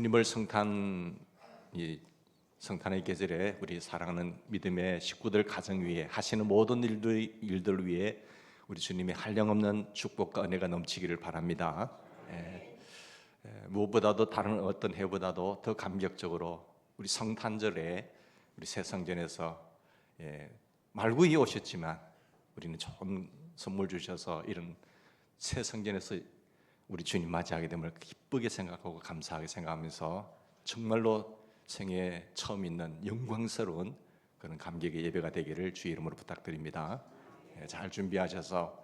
예수님을 성탄의 계절에 우리 사랑하는 믿음의 식구들 가정 위에 하시는 모든 일들 위해 우리 주님의 한량없는 축복과 은혜가 넘치기를 바랍니다. 무엇보다도 다른 어떤 해보다도 더 감격적으로 우리 성탄절에 우리 새성전에서 말구이 오셨지만 우리는 좋은 선물 주셔서 이런 새성전에서 우리 주님 맞이하게 됨을 기쁘게 생각하고 감사하게 생각하면서 정말로 생애 처음 있는 영광스러운 그런 감격의 예배가 되기를 주의 이름으로 부탁드립니다. 잘 준비하셔서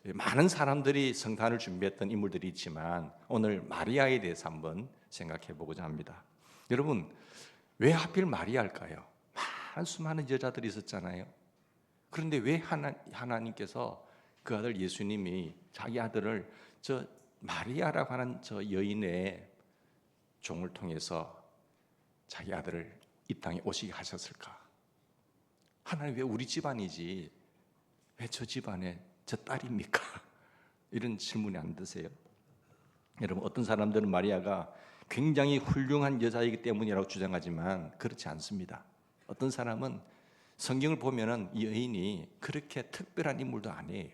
많은 사람들이 성탄을 준비했던 인물들이 있지만 오늘 마리아에 대해서 한번 생각해 보고자 합니다. 여러분, 왜 하필 마리아일까요? 많은 수많은 여자들이 있었잖아요. 그런데 왜 하나님께서 그 아들 예수님이 자기 아들을 저 마리아라고 하는 저 여인의 종을 통해서 자기 아들을 이 땅에 오시게 하셨을까? 하나님 왜 우리 집안이지 왜 저 집안에 저 딸입니까? 이런 질문이 안 드세요? 여러분, 어떤 사람들은 마리아가 굉장히 훌륭한 여자이기 때문이라고 주장하지만 그렇지 않습니다. 어떤 사람은 성경을 보면은 이 여인이 그렇게 특별한 인물도 아니에요.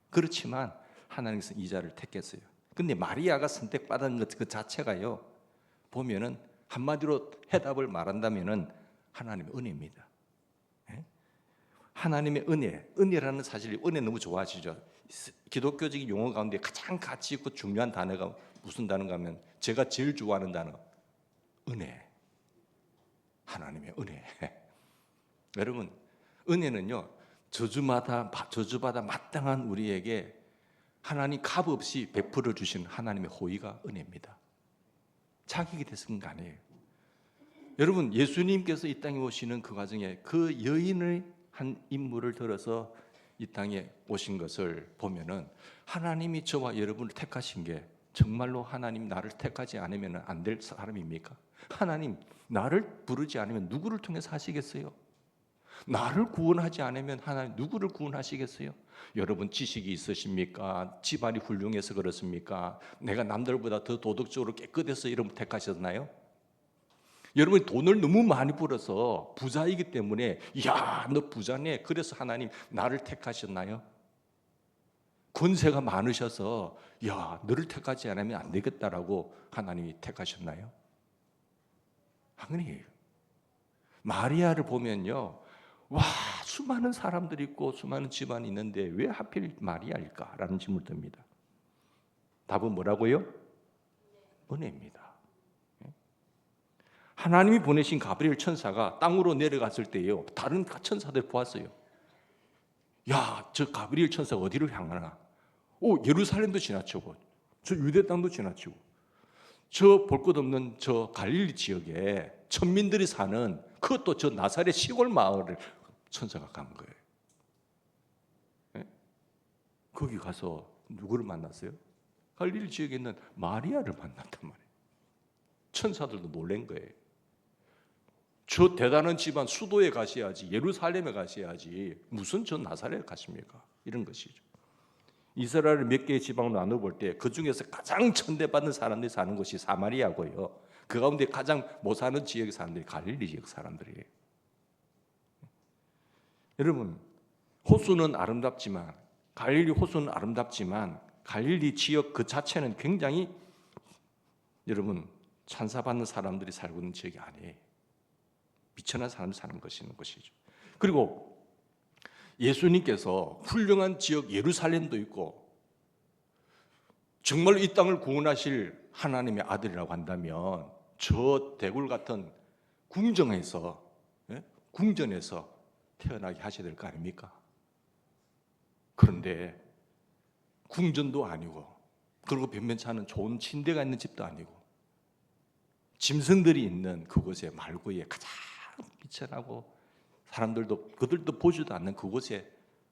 그렇지만 하나님께서 이 자를 택했어요. 근데 마리아가 선택받은 것 그 자체가요, 보면은 한마디로 해답을 말한다면은 하나님의 은혜입니다. 하나님의 은혜라는 사실, 은혜 너무 좋아하시죠? 기독교적인 용어 가운데 가장 가치 있고 중요한 단어가 무슨 단어가 하면 제가 제일 좋아하는 단어, 은혜. 하나님의 은혜. 여러분, 은혜는요, 저주받아 마땅한 우리에게 하나님 값 없이 베풀어 주신 하나님의 호의가 은혜입니다. 자격이 됐은 거 아니에요. 여러분, 예수님께서 이 땅에 오시는 그 과정에 그 여인의 한 인물을 들어서 이 땅에 오신 것을 보면은 하나님이 저와 여러분을 택하신 게 정말로 하나님 나를 택하지 않으면 안 될 사람입니까? 하나님 나를 부르지 않으면 누구를 통해서 하시겠어요? 나를 구원하지 않으면 하나님 누구를 구원하시겠어요? 여러분, 지식이 있으십니까? 집안이 훌륭해서 그렇습니까? 내가 남들보다 더 도덕적으로 깨끗해서 여러분 택하셨나요? 여러분, 돈을 너무 많이 벌어서 부자이기 때문에 야, 너 부자네, 그래서 하나님 나를 택하셨나요? 권세가 많으셔서 야, 너를 택하지 않으면 안 되겠다라고 하나님이 택하셨나요? 아니에요. 마리아를 보면요, 와, 수많은 사람들이 있고 수많은 집안이 있는데 왜 하필 마리아일까라는 질문을 듭니다. 답은 뭐라고요? 은혜입니다. 하나님이 보내신 가브리엘 천사가 땅으로 내려갔을 때요, 다른 천사들 보았어요. 야, 저 가브리엘 천사가 어디를 향하나? 예루살렘도 지나치고 저 유대 땅도 지나치고 저 볼 것 없는 저 갈릴리 지역에 천민들이 사는 그것도 저 나사렛 시골 마을을 천사가 간 거예요. 거기 가서 누구를 만났어요? 갈릴리 지역에 있는 마리아를 만났단 말이에요. 천사들도 놀란 거예요. 저 대단한 집안 수도에 가셔야지, 예루살렘에 가셔야지 무슨 저 나사렛에 가십니까? 이런 것이죠. 이스라엘을 몇 개의 지방으로 나눠볼 때 그 중에서 가장 천대받는 사람들이 사는 곳이 사마리아고요, 그 가운데 가장 못 사는 지역의 사람들이 갈릴리 지역 사람들이에요. 여러분, 호수는 아름답지만, 갈릴리 호수는 아름답지만 갈릴리 지역 그 자체는 굉장히 여러분 찬사받는 사람들이 살고 있는 지역이 아니에요. 미천한 사람이 사는 것이죠. 그리고 예수님께서 훌륭한 지역 예루살렘도 있고 정말로 이 땅을 구원하실 하나님의 아들이라고 한다면 저 대굴 같은 궁전에서 태어나게 하셔야 될 거 아닙니까? 그런데 궁전도 아니고, 그리고 변변치 않은 좋은 침대가 있는 집도 아니고, 짐승들이 있는 그곳에 말고에 가장 비천하고 사람들도 그들도 보지도 않는 그곳에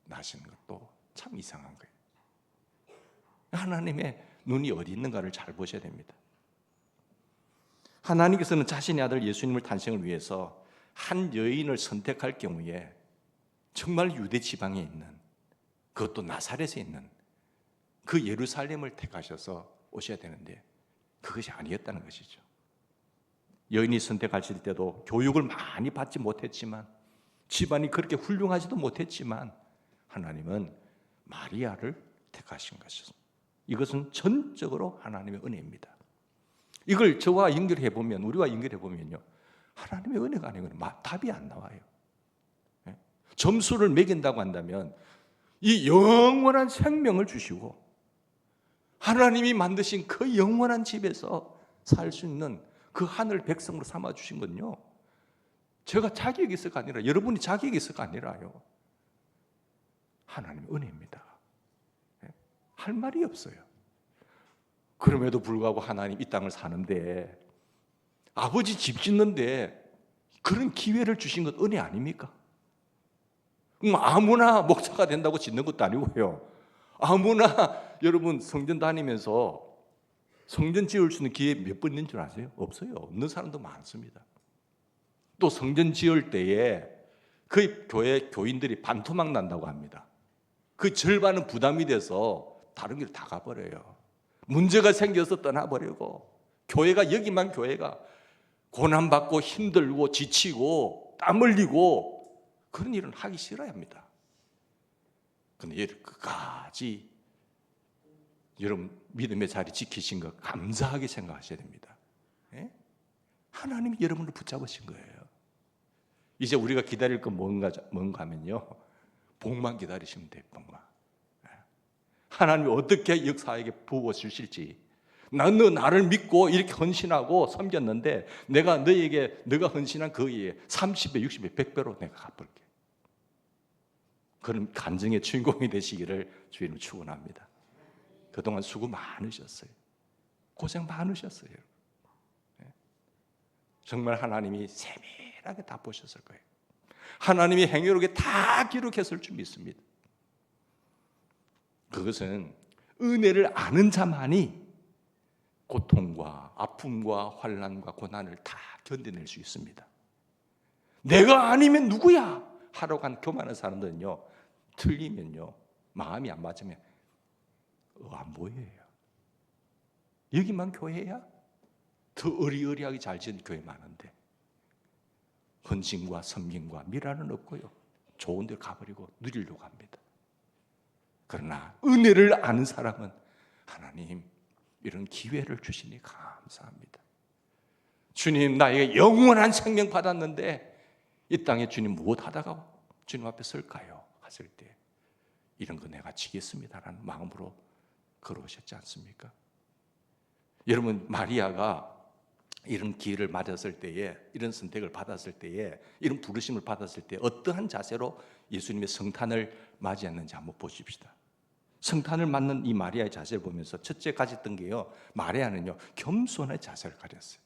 나시는 것도 참 이상한 거예요. 하나님의 눈이 어디 있는가를 잘 보셔야 됩니다. 하나님께서는 자신의 아들 예수님을 탄생을 위해서 한 여인을 선택할 경우에 정말 유대 지방에 있는, 그것도 나사렛에 있는 그 예루살렘을 택하셔서 오셔야 되는데 그것이 아니었다는 것이죠. 여인이 선택하실 때도 교육을 많이 받지 못했지만, 집안이 그렇게 훌륭하지도 못했지만 하나님은 마리아를 택하신 것이었습니다. 이것은 전적으로 하나님의 은혜입니다. 이걸 저와 연결해 보면, 우리와 연결해 보면요, 하나님의 은혜가 아니고는 답이 안 나와요. 점수를 매긴다고 한다면 이 영원한 생명을 주시고 하나님이 만드신 그 영원한 집에서 살 수 있는 그 하늘 백성으로 삼아 주신 건요, 제가 자격이 있어가 아니라, 여러분이 자격이 있어가 아니라요, 하나님의 은혜입니다. 할 말이 없어요. 그럼에도 불구하고 하나님 이 땅을 사는데, 아버지 집 짓는데 그런 기회를 주신 것 은혜 아닙니까? 아무나 목사가 된다고 짓는 것도 아니고요, 아무나 여러분 성전 다니면서 성전 지을 수 있는 기회 몇 번 있는 줄 아세요? 없어요. 없는 사람도 많습니다. 또 성전 지을 때에 그 교회 교인들이 반토막 난다고 합니다. 그 절반은 부담이 돼서 다른 길 다 가버려요. 문제가 생겨서 떠나버리고, 교회가 여기만 교회가 고난받고 힘들고 지치고 땀 흘리고 그런 일은 하기 싫어야 합니다. 그런데 끝까지 여러분 믿음의 자리 지키신 것 감사하게 생각하셔야 됩니다. 하나님이 여러분을 붙잡으신 거예요. 이제 우리가 기다릴 건 뭔가 하면요, 복만 기다리시면 돼요. 복만. 하나님이 어떻게 역사에게 부어 주실지. 너 나를 믿고 이렇게 헌신하고 섬겼는데 내가 너에게 너가 헌신한 거에 30배, 60배, 100배로 내가 갚을게. 그런 간증의 주인공이 되시기를 주님을 축원합니다. 그동안 수고 많으셨어요. 고생 많으셨어요. 정말 하나님이 세밀하게 다 보셨을 거예요. 하나님이 행여롭게 다 기록했을 줄 믿습니다. 그것은 은혜를 아는 자만이 고통과 아픔과 환난과 고난을 다 견뎌낼 수 있습니다. 내가 아니면 누구야? 하러 간 교만한 사람들은요, 틀리면요, 마음이 안 맞으면 안 보여요. 여기만 교회야? 더 의리의리하게 잘 지은 교회 많은데 헌신과 섬김과 미라는 없고요, 좋은 데 가버리고 누리려고 합니다. 그러나 은혜를 아는 사람은 하나님 이런 기회를 주시니 감사합니다. 주님, 나에게 영원한 생명 받았는데 이 땅에 주님 무엇 하다가 주님 앞에 설까요? 하실 때 이런 거 내가 지겠습니다라는 마음으로 걸어오셨지 않습니까? 여러분, 마리아가 이런 기회를 맞았을 때에, 이런 선택을 받았을 때에, 이런 부르심을 받았을 때 어떠한 자세로 예수님의 성탄을 맞이했는지 한번 보십시다. 성탄을 맞는 이 마리아의 자세를 보면서 첫째 가졌던 게요, 마리아는요 겸손의 자세를 가졌어요.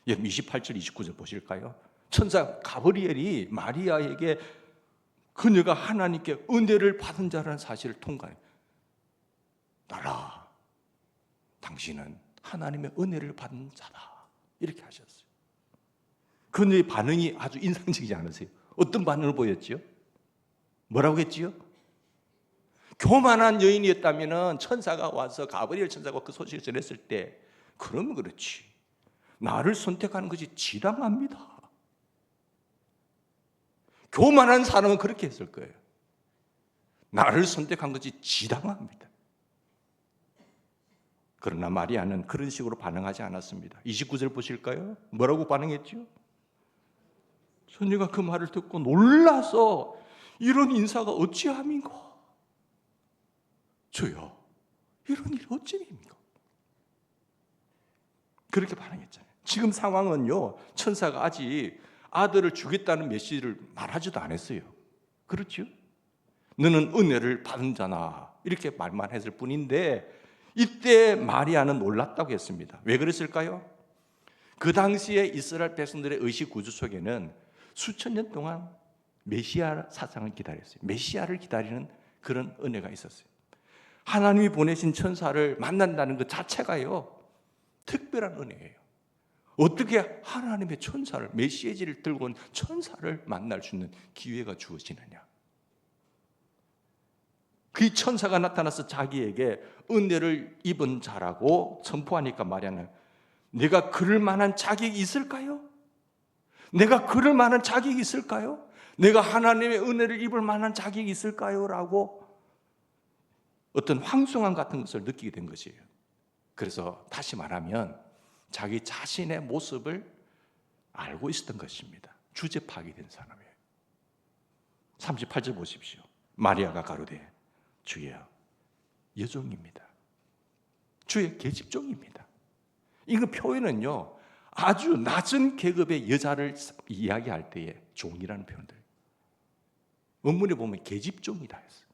여러분 28절 29절 보실까요? 천사 가브리엘이 마리아에게 그녀가 하나님께 은혜를 받은 자라는 사실을 통과해, 나라 당신은 하나님의 은혜를 받은 자다, 이렇게 하셨어요. 그녀의 반응이 아주 인상적이지 않으세요? 어떤 반응을 보였지요? 뭐라고 했지요? 교만한 여인이었다면 천사가 와서, 가브리엘 천사가 그 소식을 전했을 때, 그러면 그렇지, 나를 선택하는 것이 지당합니다. 교만한 사람은 그렇게 했을 거예요. 나를 선택한 것이 지당합니다. 그러나 마리아는 그런 식으로 반응하지 않았습니다. 29절 보실까요? 뭐라고 반응했죠? 처녀가 그 말을 듣고 놀라서 이런 인사가 어찌함인가? 주여, 이런 일이 어찌입니까? 그렇게 반응했잖아요. 지금 상황은요, 천사가 아직 아들을 주겠다는 메시지를 말하지도 않았어요. 그렇죠? 너는 은혜를 받은 자나, 이렇게 말만 했을 뿐인데 이때 마리아는 놀랐다고 했습니다. 왜 그랬을까요? 그 당시에 이스라엘 백성들의 의식 구조 속에는 수천 년 동안 메시아 사상을 기다렸어요. 메시아를 기다리는 그런 은혜가 있었어요. 하나님이 보내신 천사를 만난다는 것 자체가요 특별한 은혜예요. 어떻게 하나님의 천사를, 메시지를 들고 온 천사를 만날 수 있는 기회가 주어지느냐? 그 천사가 나타나서 자기에게 은혜를 입은 자라고 선포하니까 마리아는 내가 그럴 만한 자격이 있을까요? 내가 그럴 만한 자격이 있을까요? 내가 하나님의 은혜를 입을 만한 자격이 있을까요? 라고 어떤 황송함 같은 것을 느끼게 된 것이에요. 그래서 다시 말하면 자기 자신의 모습을 알고 있었던 것입니다. 주제 파괴된 사람이에요. 38절 보십시오. 마리아가 가로되 주여 여종입니다. 주의 계집종입니다. 이거 표현은요, 아주 낮은 계급의 여자를 이야기할 때에 종이라는 표현들. 원문에 보면 계집종이다 했어요.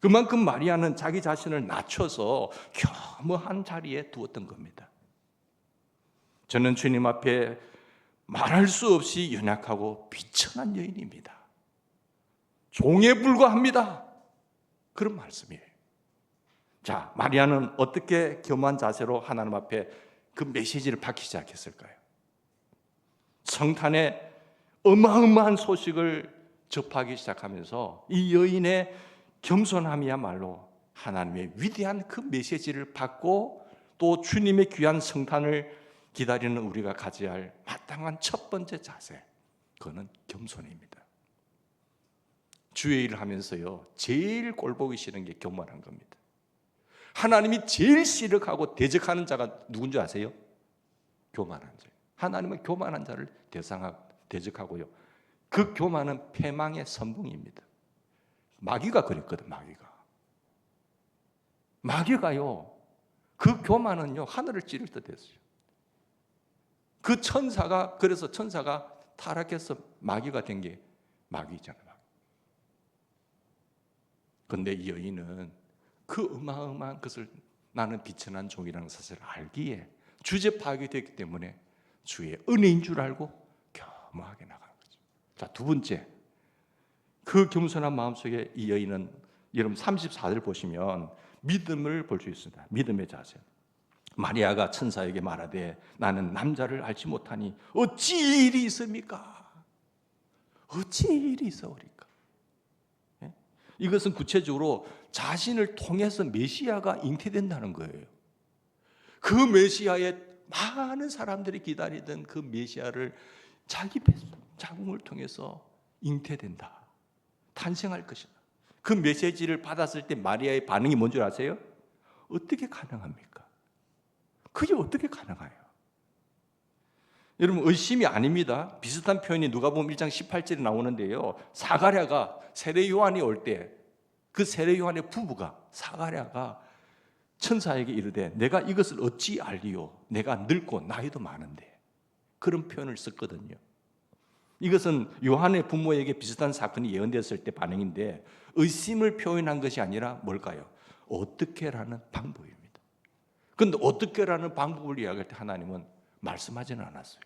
그만큼 마리아는 자기 자신을 낮춰서 겸허한 자리에 두었던 겁니다. 저는 주님 앞에 말할 수 없이 연약하고 비천한 여인입니다. 종에 불과합니다. 그런 말씀이에요. 자, 마리아는 어떻게 겸허한 자세로 하나님 앞에 그 메시지를 받기 시작했을까요? 성탄의 어마어마한 소식을 접하기 시작하면서 이 여인의 겸손함이야말로 하나님의 위대한 그 메시지를 받고 또 주님의 귀한 성탄을 기다리는 우리가 가져야 할 마땅한 첫 번째 자세, 그거는 겸손입니다. 주의 일을 하면서요, 제일 꼴보기 싫은 게 교만한 겁니다. 하나님이 제일 싫어하고 대적하는 자가 누군지 아세요? 교만한 자. 하나님은 교만한 자를 대적하고요. 그 교만은 패망의 선봉입니다. 마귀가 그랬거든, 마귀가요, 그 교만은요, 하늘을 찌를 듯 했어요. 그 천사가, 그래서 천사가 타락해서 마귀가 된 게 마귀잖아요. 그런데 이 여인은 그 어마어마한 것을 나는 비천한 종이라는 사실을 알기에 주제 파악이 때문에 주의 은혜인 줄 알고 겸허하게 나가는 거죠. 자, 두 번째, 그 겸손한 마음속에 이 여인은, 여러분 34절 보시면 믿음을 볼 수 있습니다. 믿음의 자세. 마리아가 천사에게 말하되 나는 남자를 알지 못하니 어찌 일이 있습니까? 어찌 일이 있어오리까? 이것은 구체적으로 자신을 통해서 메시아가 잉태된다는 거예요. 그 메시아의 많은 사람들이 기다리던 그 메시아를 자기 자궁을 통해서 잉태된다, 탄생할 것이다. 그 메시지를 받았을 때 마리아의 반응이 뭔 줄 아세요? 어떻게 가능합니까? 그게 어떻게 가능해요? 여러분, 의심이 아닙니다. 비슷한 표현이 누가복음 1장 18절에 나오는데요, 사가랴가 세례 요한이 올 때 그 세례 요한의 부부가, 사가랴가 천사에게 이르되 내가 이것을 어찌 알리요? 내가 늙고 나이도 많은데. 그런 표현을 썼거든요. 이것은 요한의 부모에게 비슷한 사건이 예언됐을 때 반응인데, 의심을 표현한 것이 아니라 뭘까요? 어떻게라는 방법입니다. 그런데 어떻게라는 방법을 이야기할 때 하나님은 말씀하지는 않았어요.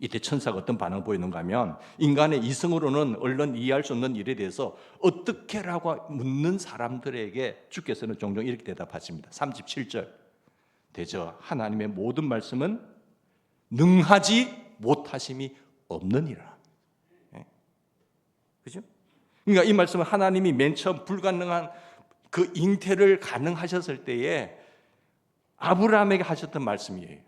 이때 천사가 어떤 반응을 보이는가 하면, 인간의 이성으로는 얼른 이해할 수 없는 일에 대해서 어떻게라고 묻는 사람들에게 주께서는 종종 이렇게 대답하십니다. 37절, 대저 하나님의 모든 말씀은 능하지 못하심이 없느니라. 그죠? 그러니까 이 말씀은 하나님이 맨 처음 불가능한 그 잉태를 가능하셨을 때에 아브라함에게 하셨던 말씀이에요.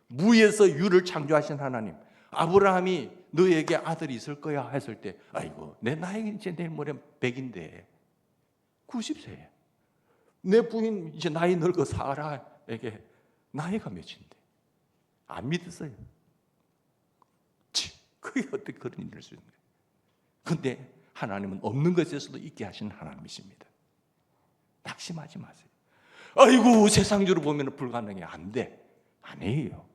무에서 유를 창조하신 하나님, 아브라함이 너에게 아들이 있을 거야 했을 때, 아이고 내 나이가 이제 내일 모레 100인데 90세에 내 부인 이제 나이 늙어 사라에게 나이가 몇인데 안 믿었어요. 그게 어떻게 그런 일을 할 수 있는 거예요? 그런데 하나님은 없는 것에서도 있게 하시는 하나님이십니다. 낙심하지 마세요. 아이고 세상적으로 보면 불가능해. 안 돼. 아니에요.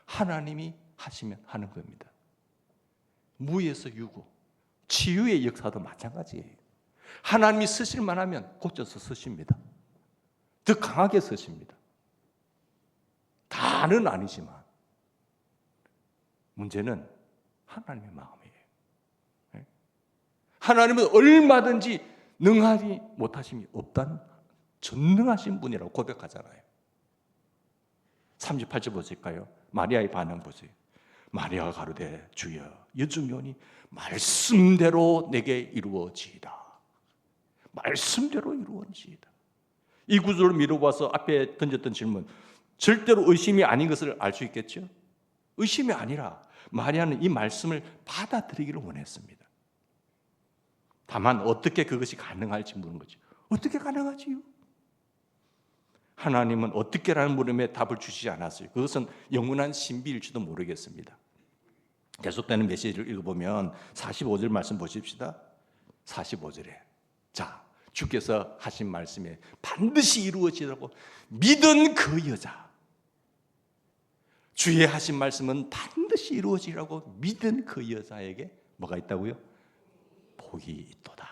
하나님이 하시면 하는 겁니다. 무에서 유고, 치유의 역사도 마찬가지예요. 하나님이 쓰실만 하면 고쳐서 쓰십니다. 더 강하게 쓰십니다. 다는 아니지만 문제는 하나님의 마음이에요. 하나님은 얼마든지 능하지 못하심이 없다는 전능하신 분이라고 고백하잖아요. 38절 보실까요? 마리아의 반응 보세요. 마리아가 가로되 주여 여중요니 말씀대로 내게 이루어지이다. 말씀대로 이루어지이다. 이 구절을 미뤄봐서 앞에 던졌던 질문, 절대로 의심이 아닌 것을 알 수 있겠죠? 의심이 아니라 마리아는 이 말씀을 받아들이기를 원했습니다. 다만 어떻게 그것이 가능할지 묻는 거죠. 어떻게 가능하지요? 하나님은 어떻게라는 물음에 답을 주시지 않았어요. 그것은 영원한 신비일지도 모르겠습니다. 계속되는 메시지를 읽어보면 45절 말씀 보십시다. 45절에 자, 주께서 하신 말씀에 반드시 이루어지라고 믿은 그 여자, 주의 하신 말씀은 반드시 이루어지라고 믿은 그 여자에게 뭐가 있다고요? 복이 있도다.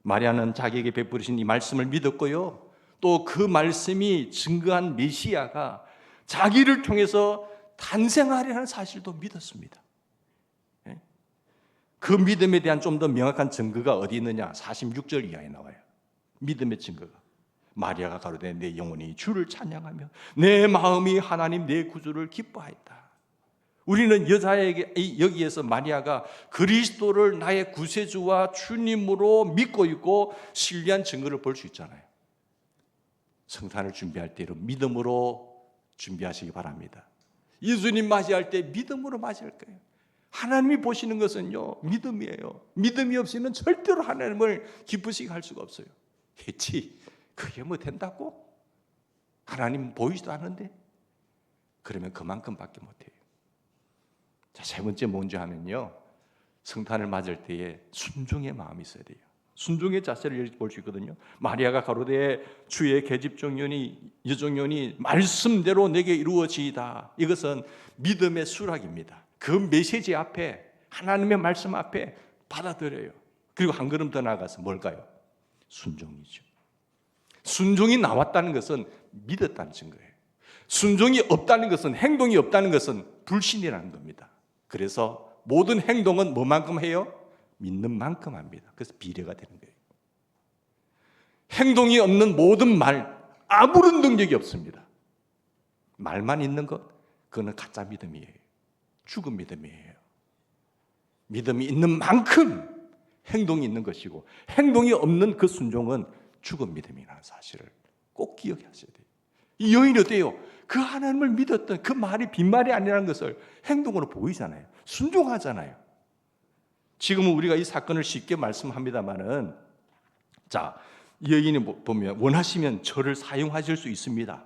마리아는 자기에게 베푸신 이 말씀을 믿었고요, 또 그 말씀이 증거한 메시아가 자기를 통해서 탄생하리라는 사실도 믿었습니다. 그 믿음에 대한 좀 더 명확한 증거가 어디 있느냐? 46절 이하에 나와요. 믿음의 증거가. 마리아가 가로되 내 영혼이 주를 찬양하며 내 마음이 하나님 내 구주를 기뻐하였다. 우리는 여자에게 여기에서 마리아가 그리스도를 나의 구세주와 주님으로 믿고 있고 신뢰한 증거를 볼 수 있잖아요. 성탄을 준비할 때 믿음으로 준비하시기 바랍니다. 예수님 맞이할 때 믿음으로 맞이할 거예요. 하나님이 보시는 것은요, 믿음이에요. 믿음이 없이는 절대로 하나님을 기쁘시게 할 수가 없어요. 했지, 그게 뭐 된다고? 하나님 보이지도 않는데? 그러면 그만큼밖에 못해요. 자, 세 번째 뭔지 하면요, 성탄을 맞을 때에 순종의 마음이 있어야 돼요. 순종의 자세를 볼 수 있거든요. 마리아가 가로되 주의 계집종년이 여종년이 말씀대로 내게 이루어지이다. 이것은 믿음의 수락입니다. 그 메시지 앞에, 하나님의 말씀 앞에 받아들여요. 그리고 한 걸음 더 나아가서 뭘까요? 순종이죠. 순종이 나왔다는 것은 믿었다는 증거예요. 순종이 없다는 것은, 행동이 없다는 것은 불신이라는 겁니다. 그래서 모든 행동은 뭐만큼 해요? 믿는 만큼 합니다. 그래서 비례가 되는 거예요. 행동이 없는 모든 말, 아무런 능력이 없습니다. 말만 있는 것, 그거는 가짜 믿음이에요. 죽은 믿음이에요. 믿음이 있는 만큼 행동이 있는 것이고, 행동이 없는 그 순종은 죽은 믿음이라는 사실을 꼭 기억하셔야 돼요. 이 여인이 어때요? 그 하나님을 믿었던 그 말이 빈말이 아니라는 것을 행동으로 보이잖아요. 순종하잖아요. 지금은 우리가 이 사건을 쉽게 말씀합니다만은, 자, 여인이 보면 원하시면 저를 사용하실 수 있습니다.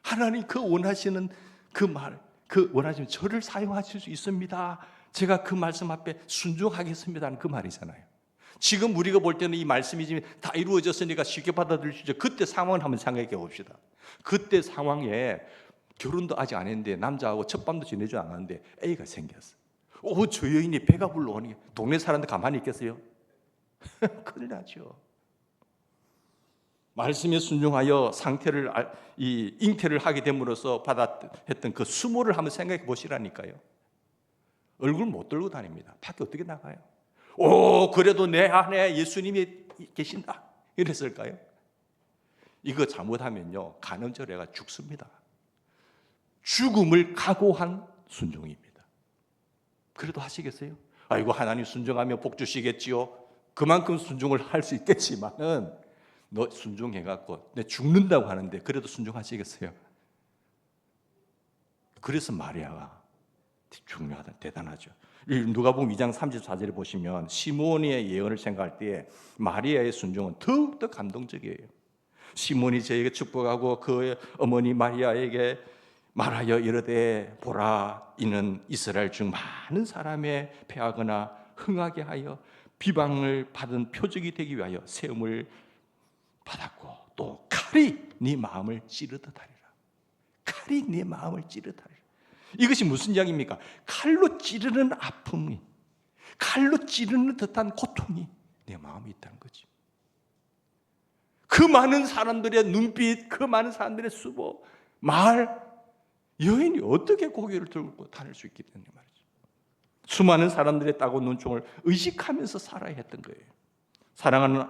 하나님 그 원하시는 그 말, 그 원하시면 저를 사용하실 수 있습니다. 제가 그 말씀 앞에 순종하겠습니다는 그 말이잖아요. 지금 우리가 볼 때는 이 말씀이 지금 다 이루어졌으니까 쉽게 받아들일 수 있죠. 그때 상황을 한번 생각해 봅시다. 그때 상황에 결혼도 아직 안 했는데 남자하고 첫 밤도 지내지 않았는데 애가 생겼어. 저 여인이 배가 불러오니 동네 사람들 가만히 있겠어요? 큰일 나죠. 말씀에 순종하여 잉태를 하게 됨으로써 했던 그 수모를 한번 생각해 보시라니까요. 얼굴 못 들고 다닙니다. 밖에 어떻게 나가요? 그래도 내 안에 예수님이 계신다 이랬을까요? 이거 잘못하면요, 간음절에가 죽습니다. 죽음을 각오한 순종입니다. 그래도 하시겠어요? 아이고, 하나님 순종하면 복 주시겠지요. 그만큼 순종을 할 수 있겠지만은 너 순종해갖고 내 죽는다고 하는데 그래도 순종하시겠어요? 그래서 마리아가 중요하다, 대단하죠. 누가복음 2장 34절에 보시면 시몬의 예언을 생각할 때 마리아의 순종은 더욱더 감동적이에요. 시몬이 저에게 축복하고 그의 어머니 마리아에게 말하여 이르되 보라, 이는 이스라엘 중 많은 사람의 패하거나 흥하게 하여 비방을 받은 표적이 되기 위하여 세움을 받았고 또 칼이 네 마음을 찌르듯 하리라. 칼이 네 마음을 찌르듯 하리라. 이것이 무슨 이야기입니까? 칼로 찌르는 아픔이, 칼로 찌르는 듯한 고통이 내 마음에 있다는 거지. 그 많은 사람들의 눈빛, 그 많은 사람들의 수보, 말, 여인이 어떻게 고개를 들고 다닐 수 있기 때문에 말이죠. 수많은 사람들의 따가운 눈총을 의식하면서 살아야 했던 거예요. 사랑하는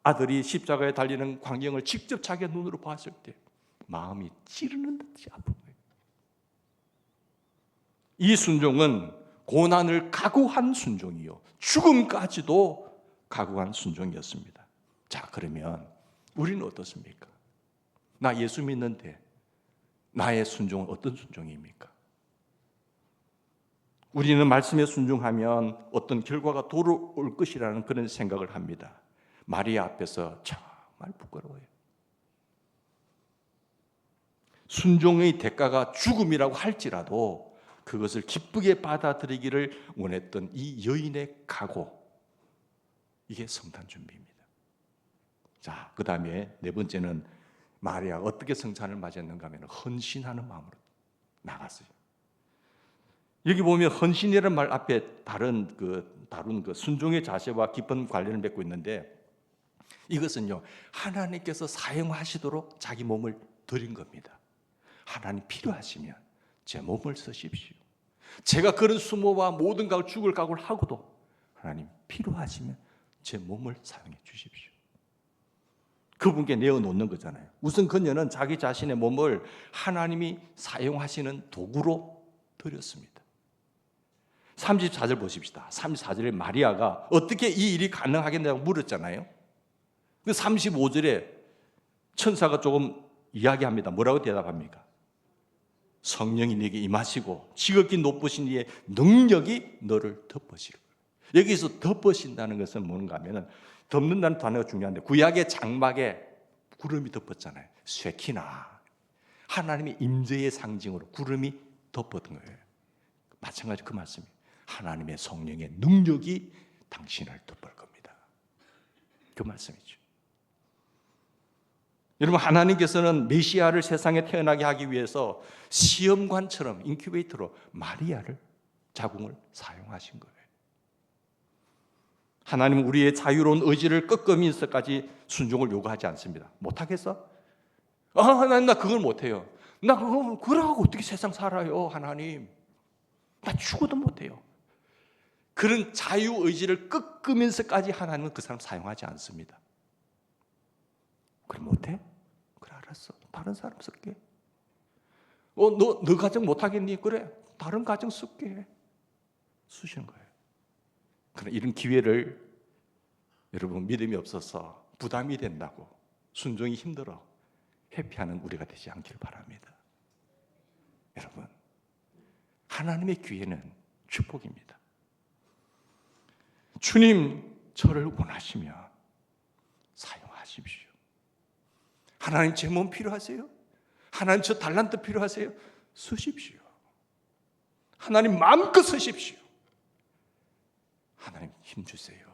아들이 십자가에 달리는 광경을 직접 자기의 눈으로 봤을 때 마음이 찌르는 듯이 아픈 거예요. 이 순종은 고난을 각오한 순종이요, 죽음까지도 각오한 순종이었습니다. 자, 그러면 우리는 어떻습니까? 나 예수 믿는데 나의 순종은 어떤 순종입니까? 우리는 말씀에 순종하면 어떤 결과가 돌아올 것이라는 그런 생각을 합니다. 마리아 앞에서 정말 부끄러워요. 순종의 대가가 죽음이라고 할지라도 그것을 기쁘게 받아들이기를 원했던 이 여인의 각오, 이게 성탄 준비입니다. 자, 그 다음에 네 번째는 마리아가 어떻게 성찬을 맞이했는가 하면 헌신하는 마음으로 나갔어요. 여기 보면 헌신이라는 말 앞에 다룬 그 순종의 자세와 깊은 관련을 맺고 있는데, 이것은요 하나님께서 사용하시도록 자기 몸을 드린 겁니다. 하나님 필요하시면 제 몸을 쓰십시오. 제가 그런 수모와 모든 각을 죽을 각오를 하고도 하나님 필요하시면 제 몸을 사용해 주십시오. 그분께 내어놓는 거잖아요. 우선 그녀는 자기 자신의 몸을 하나님이 사용하시는 도구로 드렸습니다. 34절 보십시다. 34절에 마리아가 어떻게 이 일이 가능하겠냐고 물었잖아요. 그 35절에 천사가 조금 이야기합니다. 뭐라고 대답합니까? 성령이 네게 임하시고 지극히 높으신 이의 능력이 너를 덮으실 거예요. 여기서 덮으신다는 것은 뭔가 하면, 덮는다는 단어가 중요한데 구약의 장막에 구름이 덮었잖아요. 쇠키나, 하나님의 임재의 상징으로 구름이 덮었던 거예요. 마찬가지 그 말씀이에요. 하나님의 성령의 능력이 당신을 덮을 겁니다. 그 말씀이죠. 여러분, 하나님께서는 메시아를 세상에 태어나게 하기 위해서 시험관처럼 인큐베이터로 마리아를, 자궁을 사용하신 거예요. 하나님은 우리의 자유로운 의지를 꺾으면서까지 순종을 요구하지 않습니다. 못하겠어? 나 그걸 못해요. 나 그러고 어떻게 세상 살아요, 하나님? 나 죽어도 못해요. 그런 자유의지를 꺾으면서까지 하나님은 그 사람 사용하지 않습니다. 그래, 못해? 그래, 알았어. 다른 사람 쓸게. 너 가정 못하겠니? 그래, 다른 가정 쓸게. 쓰시는 거예요. 그러나 이런 기회를 여러분 믿음이 없어서 부담이 된다고 순종이 힘들어 회피하는 우리가 되지 않길 바랍니다. 여러분, 하나님의 기회는 축복입니다. 주님, 저를 원하시면 사용하십시오. 하나님, 제 몸 필요하세요? 하나님, 저 달란트 필요하세요? 쓰십시오. 하나님, 마음껏 쓰십시오. 하나님, 힘 주세요.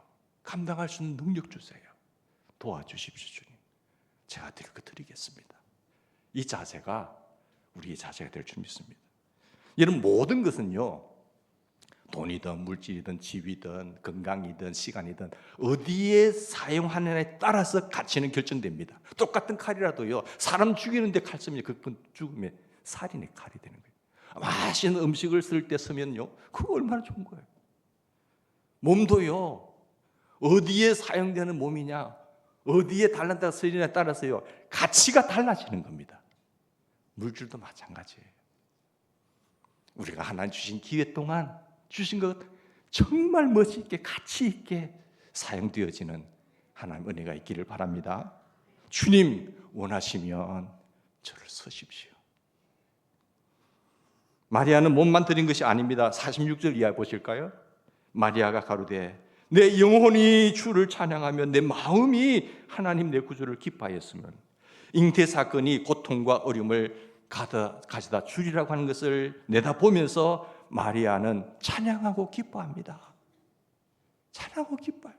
감당할 수 있는 능력 주세요. 도와주십시오. 주님, 제가 드릴 거 드리겠습니다. 이 자세가 우리의 자세가 될 줄 믿습니다. 여러분, 모든 것은요, 돈이든 물질이든 집이든 건강이든 시간이든 어디에 사용하느냐에 따라서 가치는 결정됩니다. 똑같은 칼이라도요, 사람 죽이는데 칼 쓰면 그건 죽음의 살인의 칼이 되는 거예요. 맛있는 음식을 쓸 때 쓰면요, 그거 얼마나 좋은 거예요. 몸도요, 어디에 사용되는 몸이냐, 어디에 달란트가 쓰이냐에 따라서요, 가치가 달라지는 겁니다. 물질도 마찬가지예요. 우리가 하나님 주신 기회 동안 주신 것 정말 멋있게 가치 있게 사용되어지는 하나님 은혜가 있기를 바랍니다. 주님, 원하시면 저를 쓰십시오. 마리아는 몸만 드린 것이 아닙니다. 46절 이하 보실까요? 마리아가 가로되 내 영혼이 주를 찬양하며 내 마음이 하나님 내 구주를 기뻐하였으면, 잉태 사건이 고통과 어려움을 가져다 주리라고 하는 것을 내다보면서 마리아는 찬양하고 기뻐합니다. 찬양하고 기뻐요.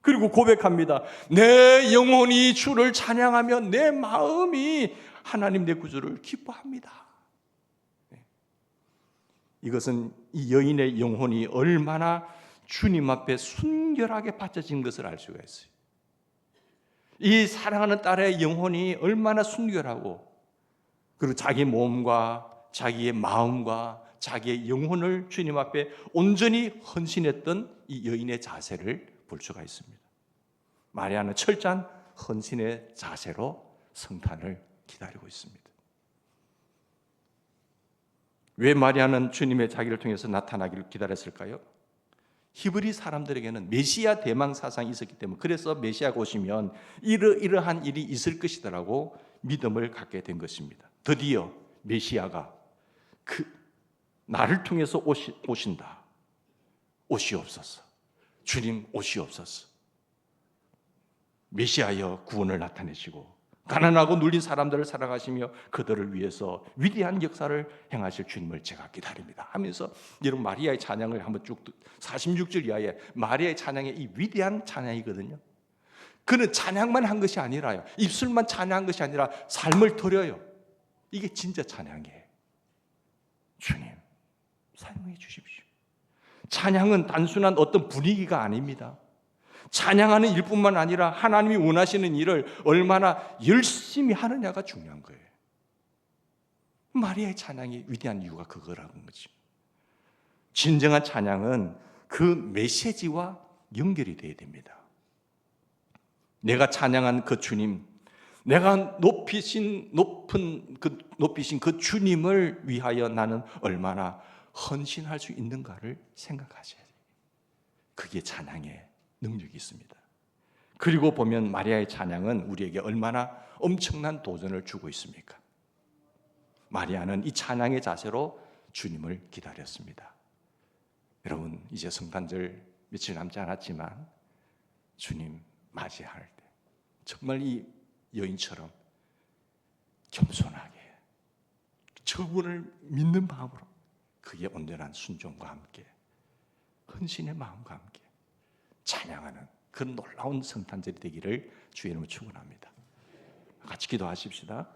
그리고 고백합니다. 내 영혼이 주를 찬양하며 내 마음이 하나님 내 구주를 기뻐합니다. 이것은 이 여인의 영혼이 얼마나 주님 앞에 순결하게 바쳐진 것을 알 수가 있어요. 이 사랑하는 딸의 영혼이 얼마나 순결하고, 그리고 자기 몸과 자기의 마음과 자기의 영혼을 주님 앞에 온전히 헌신했던 이 여인의 자세를 볼 수가 있습니다. 마리아는 철저한 헌신의 자세로 성탄을 기다리고 있습니다. 왜 마리아는 주님의 자기를 통해서 나타나기를 기다렸을까요? 히브리 사람들에게는 메시아 대망 사상이 있었기 때문에, 그래서 메시아가 오시면 이러한 일이 있을 것이다라고 믿음을 갖게 된 것입니다. 드디어 메시아가 나를 통해서 오신다. 오시옵소서. 주님 오시옵소서. 메시아여 구원을 나타내시고 가난하고 눌린 사람들을 사랑하시며 그들을 위해서 위대한 역사를 행하실 주님을 제가 기다립니다 하면서 여러분 마리아의 찬양을 한번 쭉 46절 이하에 마리아의 찬양의 이 위대한 찬양이거든요. 그는 찬양만 한 것이 아니라요, 입술만 찬양한 것이 아니라 삶을 드려요. 이게 진짜 찬양이에요. 주님 사용해 주십시오. 찬양은 단순한 어떤 분위기가 아닙니다. 찬양하는 일뿐만 아니라 하나님이 원하시는 일을 얼마나 열심히 하느냐가 중요한 거예요. 마리아의 찬양이 위대한 이유가 그거라는 거죠. 진정한 찬양은 그 메시지와 연결이 되어야 됩니다. 내가 찬양한 그 주님, 내가 높이신 그 주님을 위하여 나는 얼마나 헌신할 수 있는가를 생각하셔야 돼요. 그게 찬양의 능력이 있습니다. 그리고 보면 마리아의 찬양은 우리에게 얼마나 엄청난 도전을 주고 있습니까? 마리아는 이 찬양의 자세로 주님을 기다렸습니다. 여러분 이제 성탄절 며칠 남지 않았지만 주님 맞이할 때 정말 이 여인처럼 겸손하게 저분을 믿는 마음으로, 그게 온전한 순종과 함께 헌신의 마음과 함께 찬양하는 그런 놀라운 성탄절이 되기를 주의 이름으로 축원합니다. 같이 기도하십시다.